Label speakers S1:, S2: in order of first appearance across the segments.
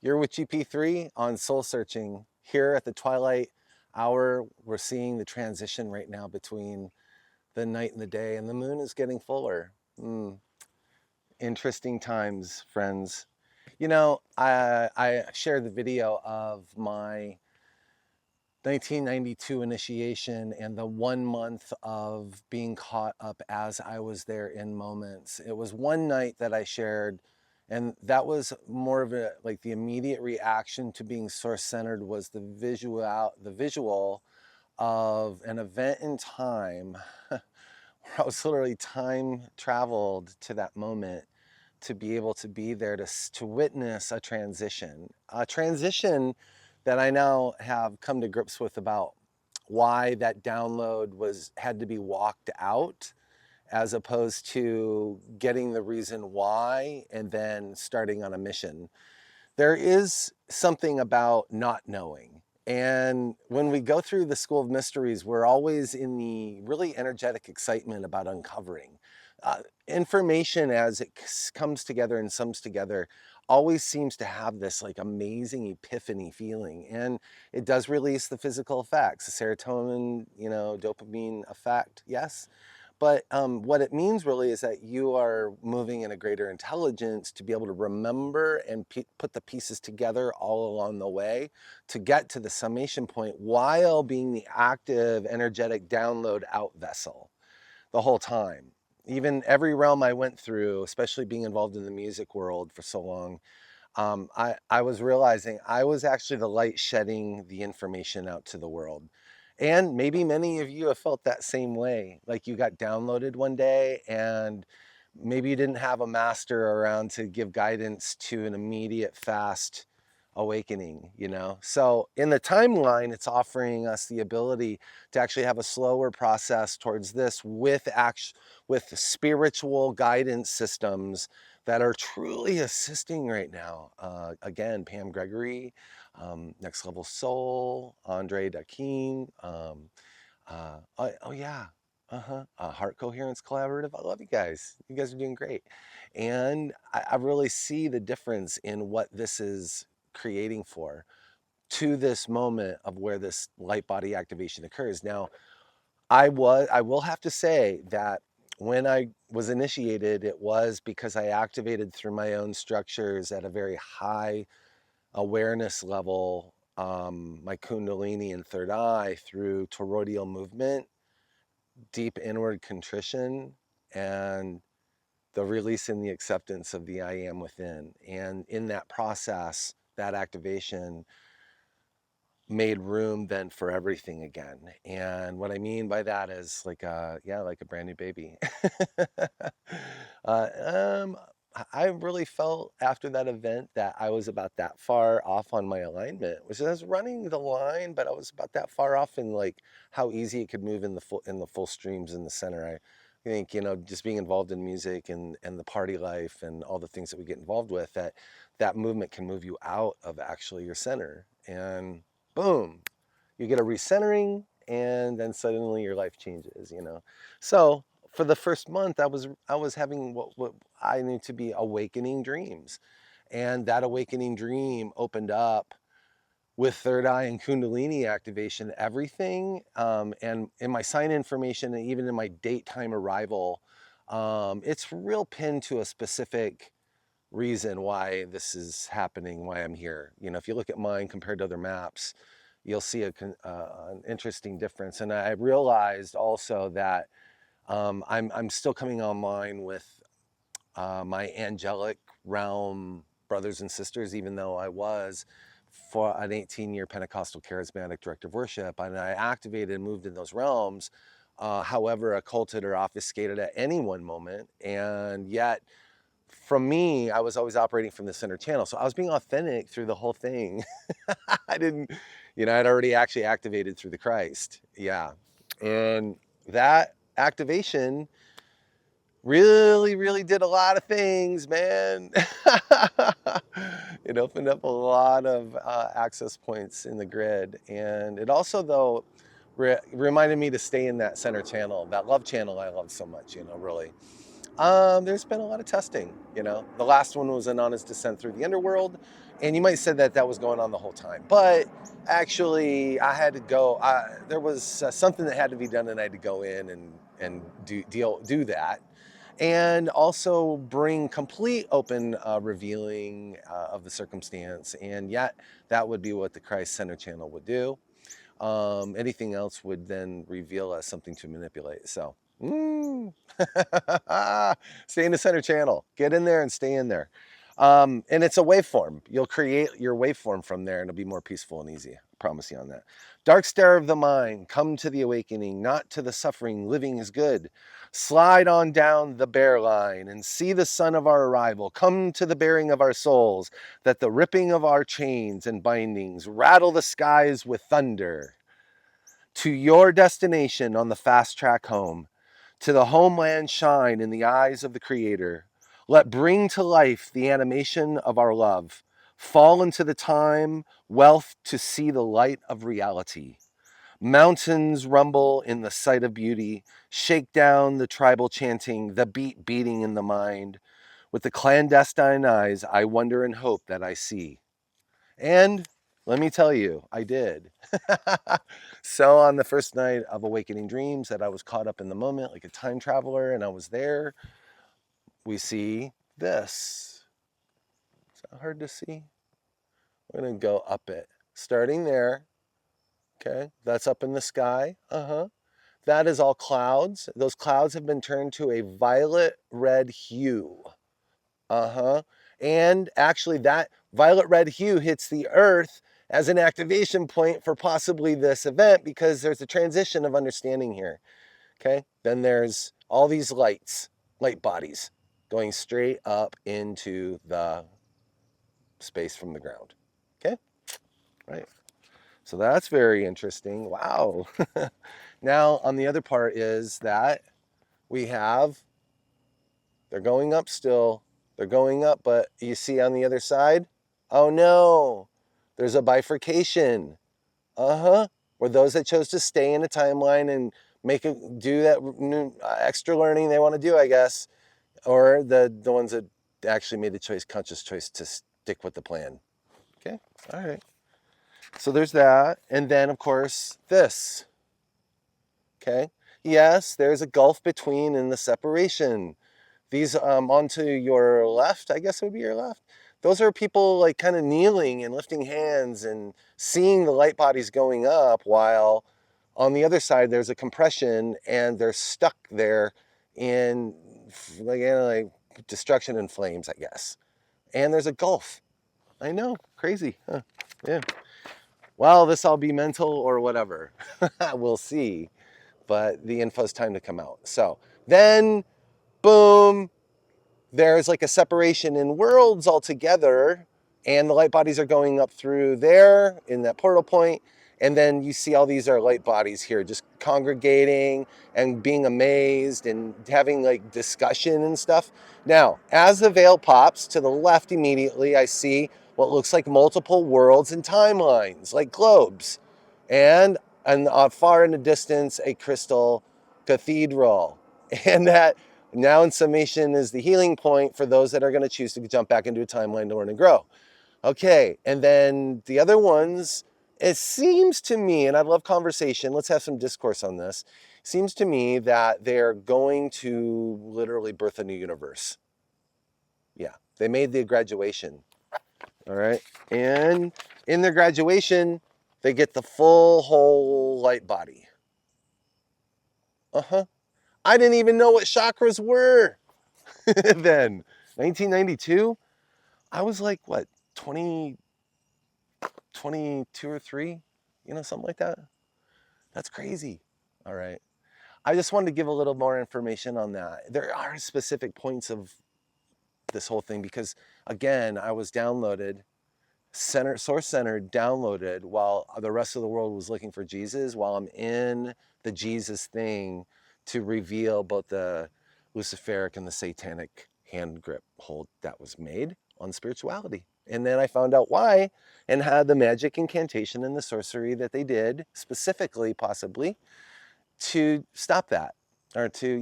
S1: You're with GP3 on Soul Searching. Here at the Twilight Hour, we're seeing the transition right now between the night and the day, and the moon is getting fuller. Interesting times, friends. You know, I shared the video of my 1992 initiation and the 1 month of being caught up as I was there in moments. It was one night that I shared, and that was more of a like the immediate reaction to being source centered was the visual of an event in time where I was literally time traveled to that moment to be able to be there to witness a transition that I now have come to grips with about why that download had to be walked out as opposed to getting the reason why and then starting on a mission. There is something about not knowing. And when we go through the School of Mysteries, we're always in the really energetic excitement about uncovering. Information as it comes together and sums together always seems to have this like amazing epiphany feeling. And it does release the physical effects, the serotonin, dopamine effect, yes. But what it means really is that you are moving in a greater intelligence to be able to remember and put the pieces together all along the way to get to the summation point while being the active, energetic download out vessel the whole time. Even every realm I went through, especially being involved in the music world for so long, I was realizing I was actually the light shedding the information out to the world. And maybe many of you have felt that same way. Like you got downloaded one day and maybe you didn't have a master around to give guidance to an immediate fast awakening. So in the timeline, it's offering us the ability to actually have a slower process towards this with spiritual guidance systems that are truly assisting right now. Again, Pam Gregory, Next Level Soul, Andre Dakin, oh yeah, Heart Coherence Collaborative. I love you guys. You guys are doing great. And I really see the difference in what this is creating for to this moment of where this light body activation occurs. Now, I will have to say that when I was initiated, it was because I activated through my own structures at a very high awareness level, my Kundalini and third eye through toroidal movement, deep inward contrition, and the release and the acceptance of the I am within. And in that process, that activation made room then for everything again. And what I mean by that is like like a brand new baby. uh, um, I really felt after that event that I was about that far off on my alignment, which I was running the line, but I was about that far off in like how easy it could move in the full streams in the center. I think, just being involved in music and the party life and all the things that we get involved with, that movement can move you out of actually your center. And boom, you get a recentering, and then suddenly your life changes. So for the first month, I was having what I knew to be awakening dreams, and that awakening dream opened up with third eye and Kundalini activation, everything, and in my sign information, and even in my date time arrival, it's real pinned to a specific reason why this is happening, why I'm here. If you look at mine compared to other maps, you'll see an interesting difference. And I realized also that I'm still coming online with my angelic realm brothers and sisters, even though I was for an 18-year Pentecostal charismatic director of worship, and I activated and moved in those realms, however occulted or obfuscated at any one moment. And yet from me, I was always operating from the center channel. So I was being authentic through the whole thing. I didn't, I'd already actually activated through the Christ. Yeah. And that activation really, really did a lot of things, man. It opened up a lot of access points in the grid. And it also, though, reminded me to stay in that center channel, that love channel I love so much, really. There's been a lot of testing, you know. The last one was an honest descent through the underworld, and you might say that that was going on the whole time, but actually, I had to go. There was something that had to be done, and I had to go in and do that, and also bring complete open revealing of the circumstance. And yet, that would be what the Christ Center channel would do. Anything else would then reveal as something to manipulate. So, stay in the center channel. Get in there and stay in there. And it's a waveform. You'll create your waveform from there, and it'll be more peaceful and easy. I promise you on that. Dark star of the mind, come to the awakening, not to the suffering. Living is good. Slide on down the bear line and see the sun of our arrival. Come to the bearing of our souls, that the ripping of our chains and bindings rattle the skies with thunder. To your destination on the fast track home, to the homeland shine in the eyes of the Creator. Let bring to life the animation of our love. Fall into the time, wealth to see the light of reality. Mountains rumble in the sight of beauty. Shake down the tribal chanting, the beat beating in the mind. With the clandestine eyes, I wonder and hope that I see. And let me tell you, I did. So on the first night of Awakening Dreams, that I was caught up in the moment like a time traveler, and I was there, we see this. Is that hard to see? We're going to go up it. Starting there, okay? That's up in the sky. That is all clouds. Those clouds have been turned to a violet red hue. And actually, that violet red hue hits the earth as an activation point for possibly this event, because there's a transition of understanding here. Okay. Then there's all these light bodies going straight up into the space from the ground. Okay. Right. So that's very interesting. Wow. Now, on the other part is that we have, they're going up still. They're going up, but you see on the other side, oh no, there's a bifurcation. Where those that chose to stay in a timeline and do that new, extra learning they want to do, I guess, or the ones that actually made the conscious choice to stick with the plan. Okay, all right. So there's that, and then of course this. Okay, yes, there's a gulf between and the separation. These onto your left, I guess it would be your left. Those are people like kind of kneeling and lifting hands and seeing the light bodies going up, while on the other side there's a compression and they're stuck there in like destruction and flames, I guess. And there's a gulf. I know, crazy. Huh. Yeah. Well, this all be mental or whatever. We'll see. But the info's time to come out. So then, boom, there's like a separation in worlds altogether, and the light bodies are going up through there in that portal point, and then you see all these are light bodies here just congregating and being amazed and having like discussion and stuff. Now, as the veil pops to the left immediately, I see what looks like multiple worlds and timelines, like globes, and far in the distance, a crystal cathedral. And that, now in summation, is the healing point for those that are going to choose to jump back into a timeline to learn and grow. Okay, and then the other ones, it seems to me, and I'd love conversation, let's have some discourse on this. It seems to me that they're going to literally birth a new universe. Yeah, they made the graduation. All right, and in their graduation, they get the full whole light body. I didn't even know what chakras were then. 1992, I was like, what, 20, 22 or 3? You know, something like that. That's crazy. All right. I just wanted to give a little more information on that. There are specific points of this whole thing because, again, I was downloaded, source centered, downloaded while the rest of the world was looking for Jesus, while I'm in the Jesus thing to reveal both the Luciferic and the satanic hand grip hold that was made on spirituality. And then I found out why, and had the magic incantation and the sorcery that they did specifically, possibly, to stop that, or to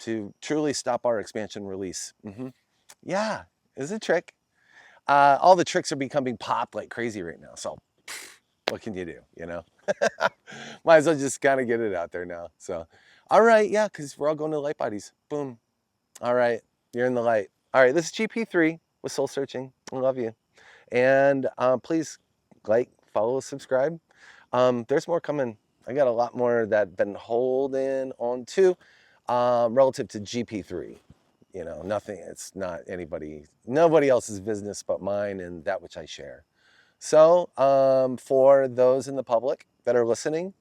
S1: to truly stop our expansion release. Yeah, it's a trick. All the tricks are becoming popped like crazy right now. So what can you do, you know? Might as well just kind of get it out there now. So, all right, yeah, because we're all going to light bodies. Boom. All right, you're in the light. All right, this is GP3 with Soul Searching. I love you. And please like, follow, subscribe. There's more coming. I got a lot more that I've been holding on to relative to GP3. You know, nothing, it's not nobody else's business but mine and that which I share. So for those in the public that are listening,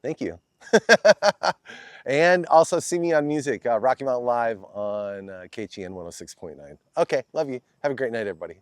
S1: thank you. And also see me on music, Rocky Mountain Live on KGN 106.9. Okay, love you. Have a great night, everybody.